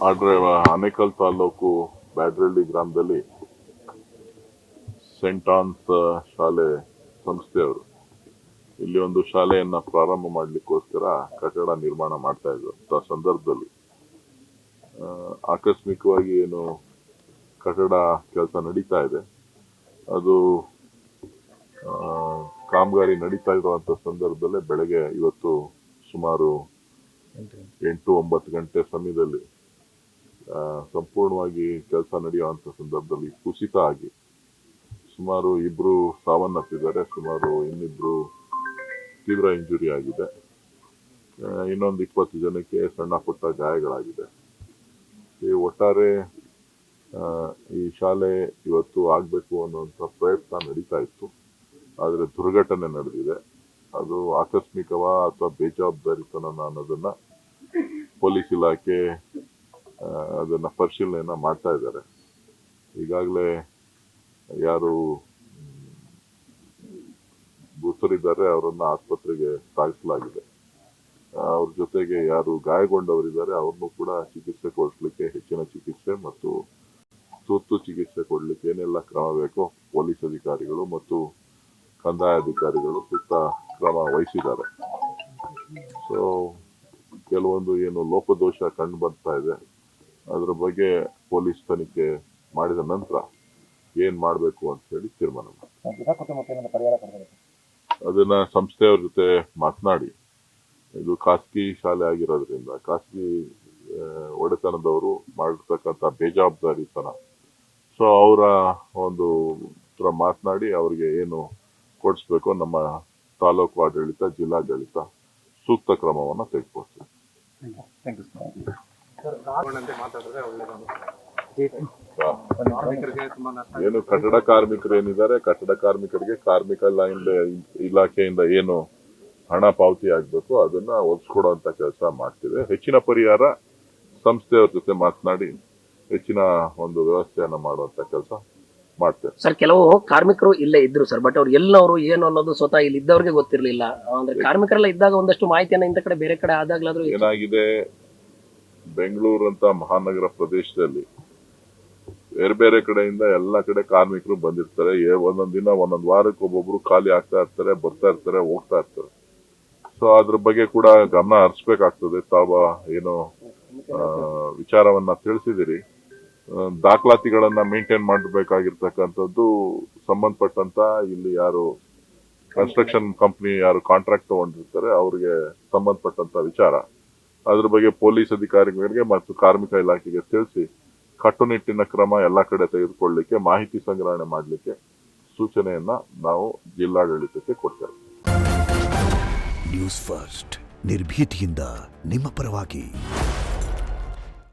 ಆದ್ರೆ ಆನೇಕಲ್ ತಾಲೂಕು ಬ್ಯಾಡ್ರಳ್ಳಿ ಗ್ರಾಮದಲ್ಲಿ scent ons ಶಾಲೆ ಸಂಸ್ಥೆಯವರು ಇಲ್ಲಿ ಒಂದು ಶಾಲೆಯನ್ನ ಪ್ರಾರಂಭ ಮಾಡಲಿಕ್ಕೋಸ್ಕರ ಕಟ್ಟಡ ನಿರ್ಮಾಣ ಮಾಡ್ತಾ ಇದ್ದ ಸಂದರ್ಭದಲ್ಲಿ ಆಕಸ್ಮಿಕವಾಗಿ ಏನು ಕಟ್ಟಡ ಕೆಲಸ ನಡೀತಾ ಇದೆ, ಅದು ಕಾಮಗಾರಿ ನಡೀತಾ ಇರುವಂತ ಸಂದರ್ಭದಲ್ಲೇ ಬೆಳಗ್ಗೆ ಇವತ್ತು ಸುಮಾರು 8-9 ಗಂಟೆ ಸಮಯದಲ್ಲಿ ಸಂಪೂರ್ಣವಾಗಿ ಕೆಲಸ ನಡೆಯುವಂತ ಸಂದರ್ಭದಲ್ಲಿ ಕುಸಿತ ಆಗಿ ಸುಮಾರು 2 ಸಾವನ್ನಪ್ಪಿದ್ದಾರೆ, ಸುಮಾರು ಇನ್ನಿಬ್ರು ತೀವ್ರ ಇಂಜುರಿ ಆಗಿದೆ, ಇನ್ನೊಂದು 20 ಜನಕ್ಕೆ ಸಣ್ಣ ಪುಟ್ಟ ಗಾಯಗಳಾಗಿದೆ. ಈ ಒಟ್ಟಾರೆ ಈ ಶಾಲೆ ಇವತ್ತು ಆಗ್ಬೇಕು ಅನ್ನುವಂಥ ಪ್ರಯತ್ನ ನಡೀತಾ ಇತ್ತು. ಆದ್ರೆ ದುರ್ಘಟನೆ ನಡೆದಿದೆ. ಅದು ಆಕಸ್ಮಿಕವ ಅಥವಾ ಬೇಜವಾಬ್ದಾರಿತನ ಅನ್ನೋದನ್ನ ಪೊಲೀಸ್ ಇಲಾಖೆ ಅದನ್ನ ಪರಿಶೀಲನೆಯನ್ನ ಮಾಡ್ತಾ ಇದ್ದಾರೆ. ಈಗಾಗಲೇ ಯಾರು ಮೃತರಿದ್ದಾರೆ ಅವರನ್ನ ಆಸ್ಪತ್ರೆಗೆ ಸಾಗಿಸಲಾಗಿದೆ. ಅವ್ರ ಜೊತೆಗೆ ಯಾರು ಗಾಯಗೊಂಡವರಿದ್ದಾರೆ ಅವ್ರನ್ನೂ ಕೂಡ ಚಿಕಿತ್ಸೆ ಕೊಡಿಸ್ಲಿಕ್ಕೆ, ಹೆಚ್ಚಿನ ಚಿಕಿತ್ಸೆ ಮತ್ತು ತುರ್ತು ಚಿಕಿತ್ಸೆ ಕೊಡ್ಲಿಕ್ಕೆ ಏನೆಲ್ಲ ಕ್ರಮ ಬೇಕೋ ಪೊಲೀಸ್ ಅಧಿಕಾರಿಗಳು ಮತ್ತು ಕಂದಾಯ ಅಧಿಕಾರಿಗಳು ಸೂಕ್ತ ಕ್ರಮ ವಹಿಸಿದ್ದಾರೆ. ಸೊ ಕೆಲವೊಂದು ಏನು ಲೋಪದೋಷ ಕಂಡು ಬರ್ತಾ ಇದೆ, ಅದ್ರ ಬಗ್ಗೆ ಪೊಲೀಸ್ ತನಿಖೆ ಮಾಡಿದ ನಂತರ ಏನ್ ಮಾಡ್ಬೇಕು ಅಂತ ಹೇಳಿ ತೀರ್ಮಾನ ಮಾಡಿ ಅದನ್ನ ಸಂಸ್ಥೆಯವ್ರ ಜೊತೆ ಮಾತನಾಡಿ, ಇದು ಖಾಸಗಿ ಶಾಲೆ ಆಗಿರೋದ್ರಿಂದ ಖಾಸಗಿ ಒಡೆತನದವರು ಮಾಡಿರ್ತಕ್ಕಂಥ ಬೇಜವಾಬ್ದಾರಿತನ, ಸೊ ಅವರ ಒಂದು ಮಾತನಾಡಿ ಅವ್ರಿಗೆ ಏನು ಕೊಡಿಸ್ಬೇಕು ನಮ್ಮ ತಾಲೂಕು ಆಡಳಿತ, ಜಿಲ್ಲಾಡಳಿತ ಸೂಕ್ತ ಕ್ರಮವನ್ನ ತೆಗೆದುಕೊಳ್ತೀವಿ. ಏನು ಕಟ್ಟಡ ಕಾರ್ಮಿಕರು ಏನಿದ್ದಾರೆ, ಕಟ್ಟಡ ಕಾರ್ಮಿಕರಿಗೆ ಕಾರ್ಮಿಕ ಇಲಾಖೆಯಿಂದ ಏನು ಹಣ ಪಾವತಿ ಆಗ್ಬೇಕು ಅದನ್ನ ಒದಗಿಸ್ಕೊಡುವಂತ ಕೆಲಸ ಮಾಡ್ತೀವಿ. ಹೆಚ್ಚಿನ ಪರಿಹಾರ ಸಂಸ್ಥೆಯವ್ರ ಜೊತೆ ಮಾತನಾಡಿ ಹೆಚ್ಚಿನ ಒಂದು ವ್ಯವಸ್ಥೆಯನ್ನ ಮಾಡುವಂತ ಕೆಲಸ ಮಾಡ್ತೇವೆ. ಸರ್, ಕೆಲವು ಕಾರ್ಮಿಕರು ಇಲ್ಲೇ ಇದ್ರು ಸರ್, ಬಟ್ ಅವ್ರು ಎಲ್ಲವರು ಏನು ಅನ್ನೋದು ಸ್ವತಃ ಇಲ್ಲಿ ಇದ್ದವ್ರಿಗೆ ಗೊತ್ತಿರ್ಲಿಲ್ಲ. ಅಂದ್ರೆ ಕಾರ್ಮಿಕರೆಲ್ಲ ಇದ್ದಾಗ ಒಂದಷ್ಟು ಮಾಹಿತಿಯನ್ನ ಇಂಥ ಕಡೆ ಬೇರೆ ಕಡೆ ಆದಾಗ್ಲಾದ್ರೂ ಏನಾಗಿದೆ, ಬೆಂಗಳೂರು ಅಂತ ಮಹಾನಗರ ಪ್ರದೇಶದಲ್ಲಿ ಬೇರೆ ಬೇರೆ ಕಡೆಯಿಂದ ಎಲ್ಲ ಕಡೆ ಕಾರ್ಮಿಕರು ಬಂದಿರ್ತಾರೆ. ಒಂದೊಂದ್ ದಿನ ಒಂದೊಂದ್ ವಾರಕ್ಕೆ ಒಬ್ಬೊಬ್ರು ಖಾಲಿ ಆಗ್ತಾ ಇರ್ತಾರೆ, ಬರ್ತಾ ಇರ್ತಾರೆ, ಹೋಗ್ತಾ ಇರ್ತಾರೆ. ಸೊ ಅದ್ರ ಬಗ್ಗೆ ಕೂಡ ಗಮನ ಹರಿಸ್ಬೇಕಾಗ್ತದೆ. ತಾವ ಏನು ವಿಚಾರವನ್ನ ತಿಳಿಸಿದಿರಿ, ದಾಖಲಾತಿಗಳನ್ನ ಮೇಂಟೈನ್ ಮಾಡಬೇಕಾಗಿರ್ತಕ್ಕಂಥದ್ದು ಸಂಬಂಧಪಟ್ಟಂತ ಇಲ್ಲಿ ಯಾರು ಕನ್ಸ್ಟ್ರಕ್ಷನ್ ಕಂಪನಿ ಯಾರು ಕಾಂಟ್ರಾಕ್ಟ್ ತಗೊಂಡಿರ್ತಾರೆ ಅವ್ರಿಗೆ ಸಂಬಂಧಪಟ್ಟಂತ ವಿಚಾರ. ಅದ್ರ ಬಗ್ಗೆ ಪೊಲೀಸ್ ಅಧಿಕಾರಿಗಳಿಗೆ ಮತ್ತು ಕಾರ್ಮಿಕ ಇಲಾಖೆಗೆ ತಿಳಿಸಿ ಕಟ್ಟುನಿಟ್ಟಿನ ಕ್ರಮ ಎಲ್ಲ ಕಡೆ ತೆಗೆದುಕೊಳ್ಳಲಿಕ್ಕೆ, ಮಾಹಿತಿ ಸಂಗ್ರಹಣೆ ಮಾಡಲಿಕ್ಕೆ ಸೂಚನೆಯನ್ನ ನಾವು ಜಿಲ್ಲಾಡಳಿತಕ್ಕೆ ಕೊಡ್ತೇವೆ. ನ್ಯೂಸ್ ಫಸ್ಟ್, ನಿರ್ಭೀತಿಯಿಂದ ನಿಮ್ಮ ಪರವಾಗಿ.